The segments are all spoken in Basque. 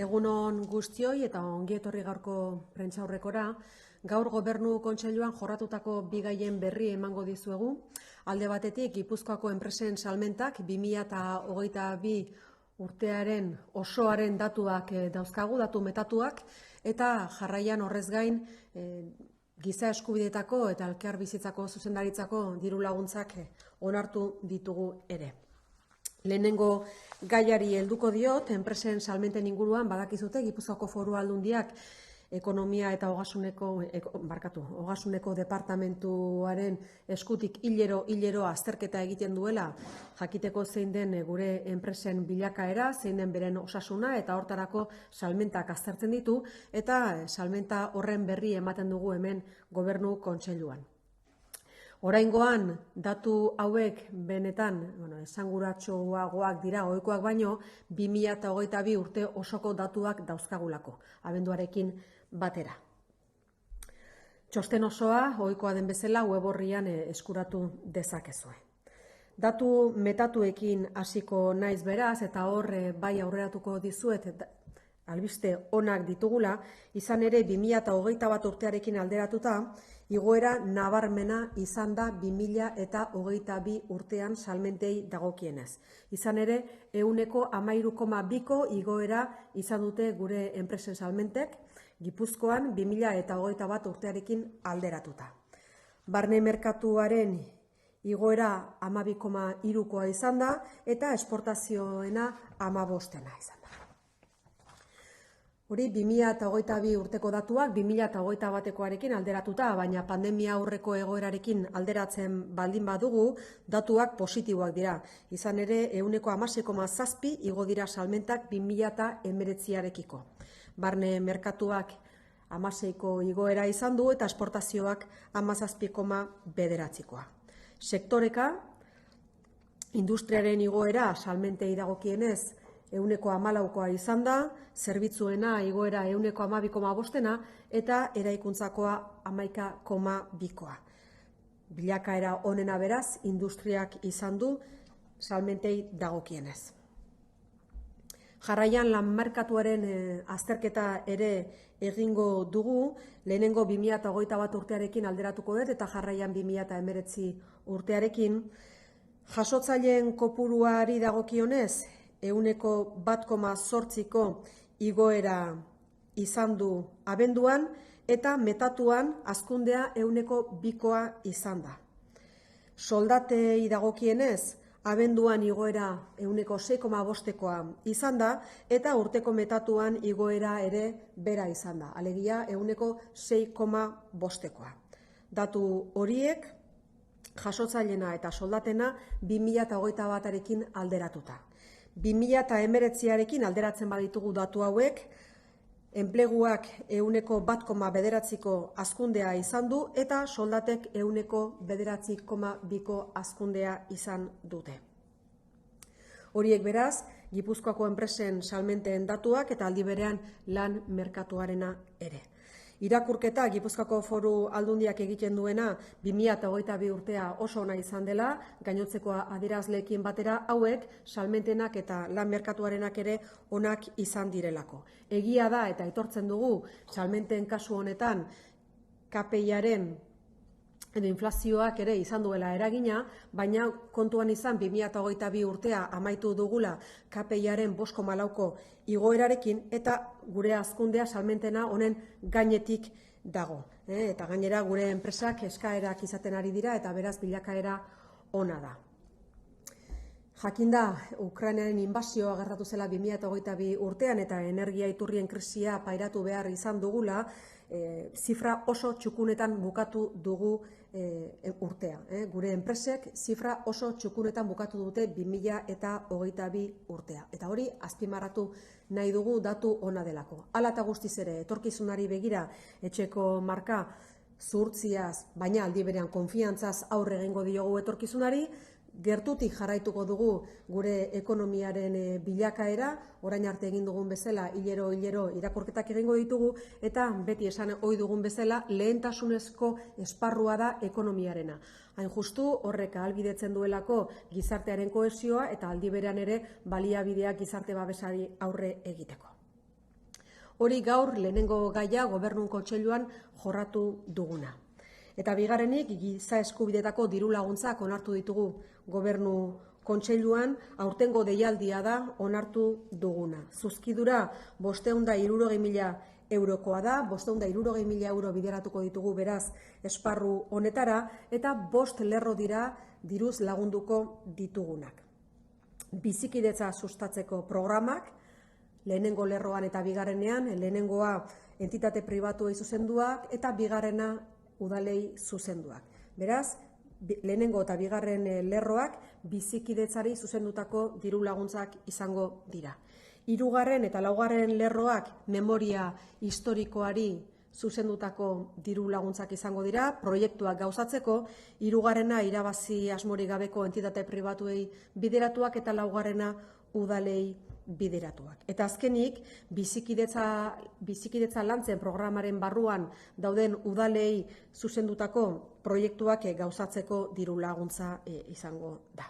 Egunon guztioi eta ongi etorri gaurko prentsaurrekora. Gaur Gobernu Kontseiluan jorratutako bi gaien berri emango dizuegu. Alde batetik, Gipuzkoako enpresen salmentak 2022 urtearen osoaren datuak dauzkagu, datu metatuak, eta jarraian horrez gain giza eskubideetako eta elkar bizitzako zuzendaritzako diru laguntzak onartu ditugu ere. Lehenengo gaiari helduko diot, enpresen salmenten inguruan badakizute Gipuzkoako Foru Aldundiak Ekonomia eta Ogasuneko departamentuaren eskutik hilero azterketa egiten duela, jakiteko zein den gure enpresen bilakaera, zein den beren osasuna eta hortarako salmentak aztertzen ditu eta salmenta horren berri ematen dugu hemen Gobernu Kontseiluan. Oraingoan datu hauek benetan esanguratsuagoak dira ohikoak baino 2022 urte osoko datuak dauzkagulako, abenduarekin batera. Txosten osoa ohikoa den bezala web orrian eskuratu dezakezue. Datu metatuekin hasiko naiz beraz eta hor bai aurreratuko dizuet albiste onak ditugula, izan ere 2021 urtearekin alderatuta, igoera nabarmena izan da 2022 urtean salmentei dagokienez. Izan ere, 13,2ko igoera izan dute gure enpresen salmentek, Gipuzkoan 2021 urtearekin alderatuta. Barne merkatuaren igoera 12,3koa izan da eta esportazioena 15 izan da. Hori 2022 urteko datuak 2021koarekin alderatuta, baina pandemia aurreko egoerarekin alderatzen baldin badugu, datuak positiboak dira. Izan ere, 16,7 igo dira salmentak 2019arekiko. Barne merkatuak 16ko igoera izan du eta esportazioak 17,9koa. Sektoreka, industriaren igoera salmentei dagokienez 14,4koa izan da, zerbitzuena igoera 12,5 eta eraikuntzakoa 11,2koa. Bilakaera honena beraz, industriak izan du salmentei dagokienez. Jarraian lan merkatuaren azterketa ere egingo dugu, lehenengo 2021 urtearekin alderatuko dut eta jarraian 2019 urtearekin. Jasotzaileen kopuruari dagokionez, 1,8ko igoera izan du abenduan eta metatuan hazkundea 1,2koa izan da. Soldatei dagokienez, abenduan igoera 6,5koa izan da eta urteko metatuan igoera ere bera izan da, alegia 6,5koa. Datu horiek jasotzailena eta soldatena 2021arekin alderatuta. 2019arekin alderatzen baditugu datu hauek, enpleguak 1,9ko hazkundea izan du eta soldatek 9,2ko hazkundea izan dute. Horiek beraz, Gipuzkoako enpresen salmenten datuak eta aldi berean lan merkatuarena ere. Irakurketa Gipuzkoako Foru Aldundiak egiten duena 2022 urtea oso ona izan dela, gainotzeko adierazleekin batera hauek salmentenak eta lan merkatuarenak ere onak izan direlako. Egia da eta aitortzen dugu salmenten kasu honetan KPIaren edo inflazioak ere izan duela eragina, baina kontuan izan 2022 urtea amaitu dugula KPIaren 5,4ko igoerarekin eta gure hazkundea salmentena honen gainetik dago. Eta gainera gure enpresak eskaerak izaten ari dira eta beraz bilakaera ona da. Jakinda, Ukrainaren inbasioa gertatu zela 2022 urtean eta energia iturrien krisia pairatu behar izan dugula, zifra oso txukunetan bukatu dugu urtea. Gure enpresek zifra oso txukunetan bukatu dute 2022 urtea. Eta hori azpimarratu nahi dugu datu ona delako. Hala eta guztiz ere, etorkizunari begira etxeko marka zuhurtziaz, baina aldi berean konfiantzaz aurre egingo diogu etorkizunari, gertutik jarraituko dugu gure ekonomiaren bilakaera, orain arte egin dugun bezala, hilero irakurketak egingo ditugu, eta beti esan ohi dugun bezala, lehentasunezko esparrua da ekonomiarena. Hain justu horrek ahalbidetzen duelako gizartearen kohesioa eta aldi berean ere baliabideak gizarte babesari aurre egiteko. Hori gaur lehenengo gaia Gobernu Kontseiluan jorratu duguna. Eta bigarrenik, giza eskubideetako diru laguntzak onartu ditugu Gobernu Kontseiluan, aurtengo deialdia da onartu duguna. Zuzkidura 560.000 eurokoa da, 560.000 euro bideratuko ditugu beraz esparru honetara, eta 5 lerro dira diruz lagunduko ditugunak. Bizikidetza sustatzeko programak, lehenengo lerroan eta bigarrenean, lehenengoa entitate pribatuei zuzenduak eta bigarrena udalei zuzenduak. Beraz, lehenengo eta bigarren lerroak bizikidetzari zuzendutako diru laguntzak izango dira. Hirugarren eta laugarren lerroak memoria historikoari zuzendutako diru laguntzak izango dira, proiektuak gauzatzeko, hirugarrena irabazi asmorik gabeko entitate pribatuei bideratuak eta laugarrena udalei bideratuak. Eta azkenik, bizikidetza lantzen programaren barruan dauden udalei zuzendutako proiektuak gauzatzeko diru laguntza izango da.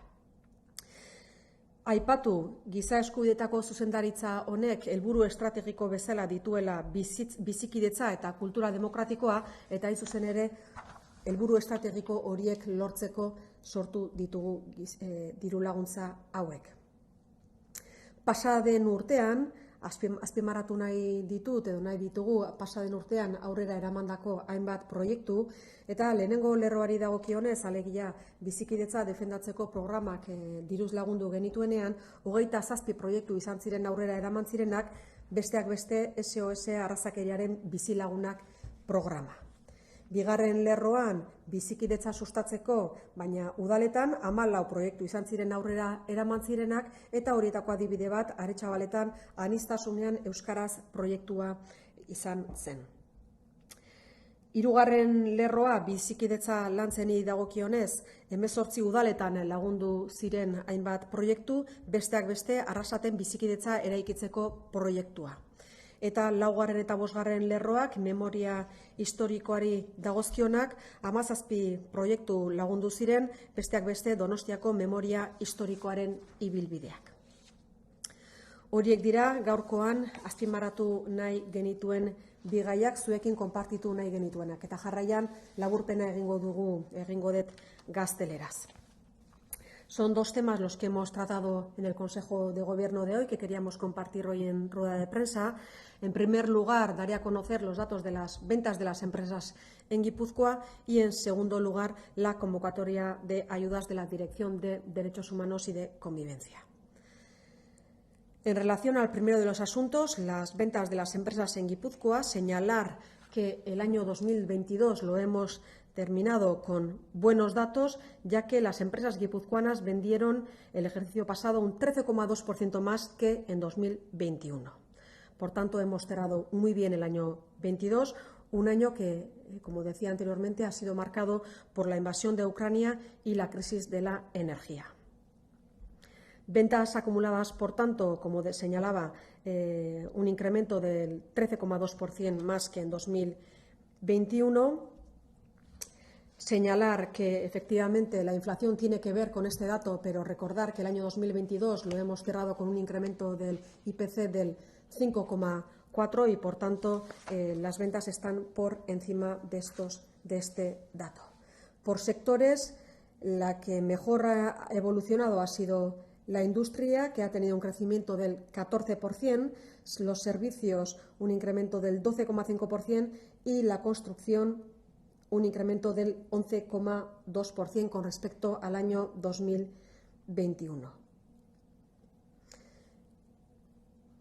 Aipatu, giza eskubideetako zuzendaritza honek helburu estrategiko bezala dituela bizikidetza eta kultura demokratikoa, eta hain zuzen ere helburu estrategiko horiek lortzeko sortu ditugu diru laguntza hauek. Pasaden urtean, azpimarratu nahi ditut edo nahi ditugu pasaden urtean aurrera eramandako hainbat proiektu, eta lehenengo lerroari dagokionez, alegia bizikidetza defendatzeko programak diruz lagundu genituenean, 27 proiektu izan ziren aurrera eraman zirenak, besteak beste SOS Arrazakeriaren bizilagunak programa. Bigarren lerroan bizikidetza sustatzeko, baina udaletan 14 proiektu izan ziren aurrera eraman zirenak, eta horietako adibide bat Aretxabaletan aniztasunean euskaraz proiektua izan zen. Hirugarren lerroa bizikidetza lantzeni dagokionez, 18 udaletan lagundu ziren hainbat proiektu, besteak beste Arrasaten bizikidetza eraikitzeko proiektua. Eta laugarren eta bosgarren lerroak memoria historikoari dagozkionak 17 proiektu lagundu ziren, besteak beste Donostiako memoria historikoaren ibilbideak. Horiek dira gaurkoan azpimarratu nahi genituen bigaiak, zuekin konpartitu nahi genituenak, eta jarraian laburpena egingo dut gazteleraz. Son 2 temas los que hemos tratado en el Consejo de Gobierno de hoy, que queríamos compartir hoy en rueda de prensa. En primer lugar, daré a conocer los datos de las ventas de las empresas en Guipúzcoa y, en segundo lugar, la convocatoria de ayudas de la Dirección de Derechos Humanos y de Convivencia. En relación al primero de los asuntos, las ventas de las empresas en Guipúzcoa, señalar que el año 2022 lo hemos terminado con buenos datos, ya que las empresas guipuzcoanas vendieron el ejercicio pasado un 13,2% más que en 2021. Por tanto, hemos cerrado muy bien el año 22, un año que, como decía anteriormente, ha sido marcado por la invasión de Ucrania y la crisis de la energía. Ventas acumuladas, por tanto, como señalaba, un incremento del 13,2% más que en 2021. Señalar que efectivamente la inflación tiene que ver con este dato, pero recordar que el año 2022 lo hemos cerrado con un incremento del IPC del 5,4 y, por tanto, las ventas están por encima de este dato. Por sectores, la que mejor ha evolucionado ha sido la industria, que ha tenido un crecimiento del 14%, los servicios un incremento del 12,5% y la construcción un incremento del 11,2% con respecto al año 2021.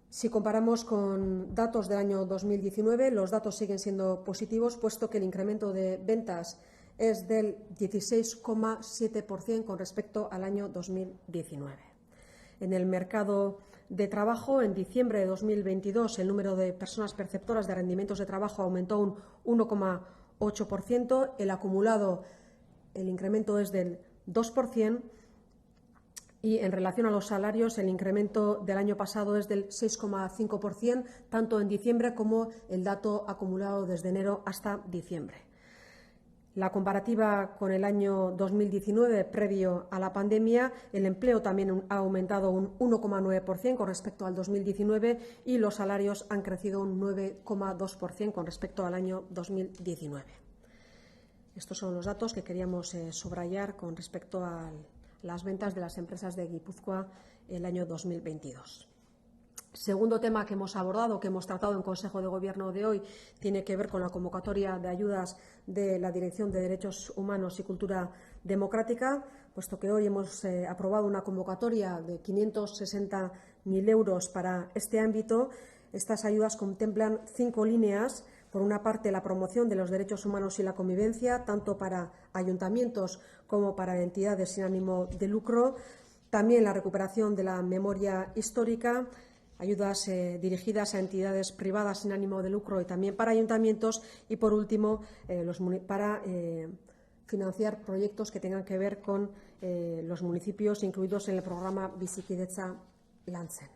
Si comparamos con datos del año 2019, los datos siguen siendo positivos, puesto que el incremento de ventas es del 16,7% con respecto al año 2019. En el mercado de trabajo, en diciembre de 2022, el número de personas perceptoras de rendimientos de trabajo aumentó un 1,8%, el acumulado, el incremento es del 2%, y en relación a los salarios, el incremento del año pasado es del 6,5%, tanto en diciembre como el dato acumulado desde enero hasta diciembre. La comparativa con el año 2019, previo a la pandemia, el empleo también ha aumentado un 1,9% con respecto al 2019 y los salarios han crecido un 9,2% con respecto al año 2019. Estos son los datos que queríamos subrayar con respecto a las ventas de las empresas de Guipúzcoa el año 2022. Segundo tema que hemos abordado, que hemos tratado en Consejo de Gobierno de hoy, tiene que ver con la convocatoria de ayudas de la Dirección de Derechos Humanos y Cultura Democrática, puesto que hoy hemos aprobado una convocatoria de 560.000 euros para este ámbito. Estas ayudas contemplan 5 líneas. Por una parte, la promoción de los derechos humanos y la convivencia, tanto para ayuntamientos como para entidades sin ánimo de lucro. También la recuperación de la memoria histórica, ayudas dirigidas a entidades privadas sin ánimo de lucro y también para ayuntamientos. Y, por último, para financiar proyectos que tengan que ver con los municipios incluidos en el programa Bizikidetza Lantzen.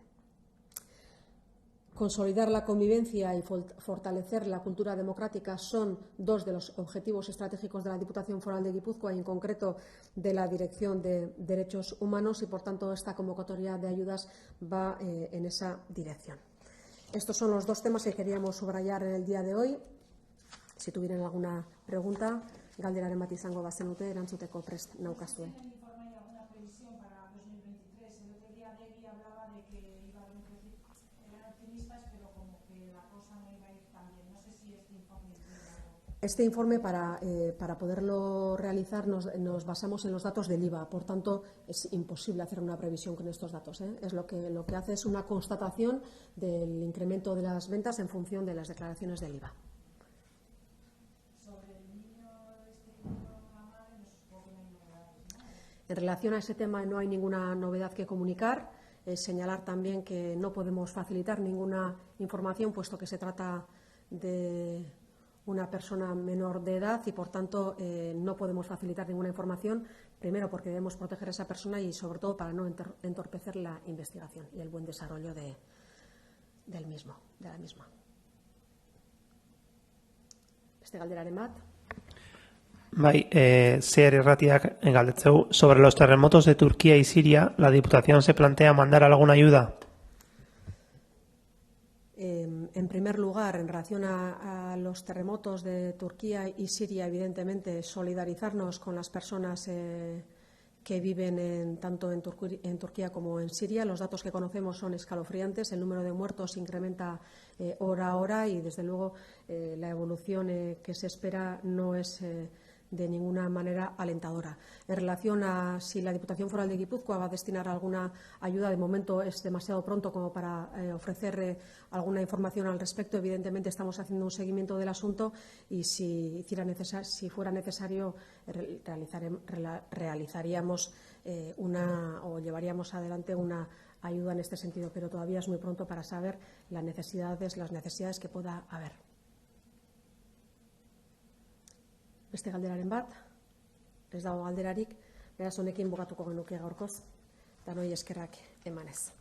Consolidar la convivencia y fortalecer la cultura democrática son dos de los objetivos estratégicos de la Diputación Foral de Guipúzcoa y, en concreto, de la Dirección de Derechos Humanos, y, por tanto, esta convocatoria de ayudas va en esa dirección. Estos son los dos temas que queríamos subrayar en el día de hoy. Si tuvieran alguna pregunta, galderaren bat izango bazenute, erantzuteko prest naukazue. Este informe, para poderlo realizar, nos basamos en los datos del IVA. Por tanto, es imposible hacer una previsión con estos datos. Es lo que hace es una constatación del incremento de las ventas en función de las declaraciones del IVA. En relación a ese tema no hay ninguna novedad que comunicar. Señalar también que no podemos facilitar ninguna información, puesto que se trata de una persona menor de edad y, por tanto, no podemos facilitar ninguna información, primero porque debemos proteger a esa persona y, sobre todo, para no entorpecer la investigación y el buen desarrollo de la misma. Beste galderaren bat. Bai, CR Irratiak galdetzeu. Sobre los terremotos de Turquía y Siria, ¿la Diputación se plantea mandar alguna ayuda? En primer lugar, en relación a los terremotos de Turquía y Siria, evidentemente, solidarizarnos con las personas que viven tanto en Turquía como en Siria. Los datos que conocemos son escalofriantes. El número de muertos incrementa hora a hora y, desde luego, la evolución que se espera no es de ninguna manera alentadora. En relación a si la Diputación Foral de Guipúzcoa va a destinar alguna ayuda, de momento es demasiado pronto como para ofrecer alguna información al respecto. Evidentemente, estamos haciendo un seguimiento del asunto y si fuera necesario realizaríamos o llevaríamos adelante una ayuda en este sentido, pero todavía es muy pronto para saber las necesidades que pueda haber. Beste galderaren bat, ez dago galderarik, beraz honekin bukatuko genuke gaurkoz, danoi eskerrak emanez.